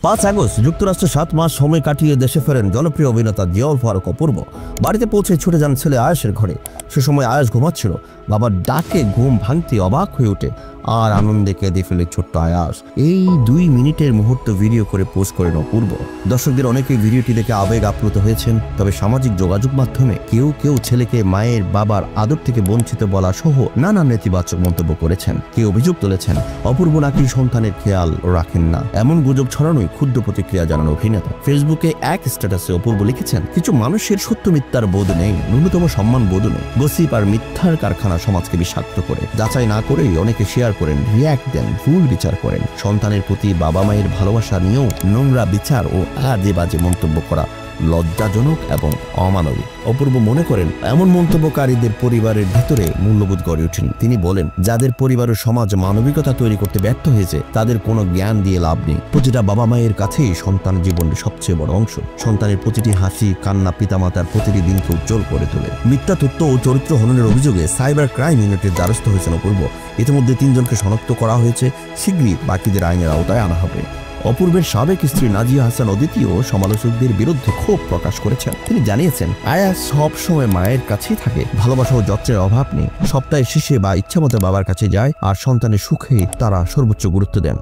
5 August যুক্তরাষ্ট্রে 7 মাস সময় কাটিয়ে দেশে ফেরেন জনপ্রিয় অভিনেতা জিয়াউল ফারুক অপূর্ব। বাড়িতে পৌঁছে ছুটে যান ছেলে আয়েশের ঘরে। সে সময় আয়েশ ঘুমাচ্ছিল। বাবার ডাকে ঘুম ভাঙতে অবাক হয়ে ওঠে আর আনন্দে কেঁদে ফেলে ছোট্ট আয়াস। এই 2 মিনিটের মুহূর্ত ভিডিও করে পোস্ট করেন অপূর্ব। দর্শকদের অনেকেই ভিডিওটি দেখে আবেগ আপ্লুত হয়েছেন। তবে সামাজিক যোগাযোগ মাধ্যমে কেউ কেউ ছেলেকে মায়ের বাবার আদর থেকে বঞ্চিত বলা সহ নানা নেতিবাচক মন্তব্য করেছেন। কেউ অভিযোগ তুলেছেন অপূর্ব নাকি সন্তানের খেয়াল রাখেন না। এমন গুজব ছড়ানোই ক্ষুদ্র প্রতিক্রিয়া জানান অভিনেতা। ফেসবুকে এক স্ট্যাটাসে অপূর্ব লিখেছেন, কিছু মানুষের সত্য মিথ্যার বোধ নেই, ন্যূনতম সম্মান বোধ নেই। গসিপ আর মিথ্যার কারখানা সমাজকে বিষাক্ত করে। যাচাই না করেই অনেকে শেয়ার করেন, রিয়াক্ট দেন, ভুল বিচার করেন। সন্তানের প্রতি বাবা মায়ের ভালোবাসা নিয়েও নোংরা বিচার ও আজে বাজে মন্তব্য করা লজ্জাজনক এবং অমানবিক। অপূর্ব মনে করেন এমন মন্তব্যকারীদের পরিবারের ভিতরে মূল্যবোধ গড়ে ওঠেনি। তিনি বলেন, যাদের পরিবার ও সমাজ মানবিকতা তৈরি করতে ব্যর্থ হয়েছে তাদের কোনো জ্ঞান দিয়ে লাভ নেই। প্রতিটা বাবা মায়ের কাছেই সন্তান জীবনের সবচেয়ে বড় অংশ। সন্তানের প্রতিটি হাসি কান্না পিতামাতার প্রতিটি দিনকে উজ্জ্বল করে তোলে। মিথ্যা তথ্য ও চরিত্র হননের অভিযোগে সাইবার ক্রাইম ইউনিটের দ্বারস্থ হয়েছেন অপূর্ব। ইতিমধ্যে 3 জনকে শনাক্ত করা হয়েছে। শীঘ্রই বাকিদের আইনের আওতায় আনা হবে। অপূর্বের সাবেক স্ত্রী নাজিয়া হাসান অদিতিও সমালোচকদের বিরুদ্ধে ক্ষোভ প্রকাশ করেছেন। তিনি জানিয়েছেন, আয়া সব সময় মায়ের কাছেই থাকে, ভালোবাসা ও যত্নের অভাব নেই। সপ্তাহে শেষে বা ইচ্ছামতো বাবার কাছে যায় আর সন্তানের সুখে তারা সর্বোচ্চ গুরুত্ব দেন।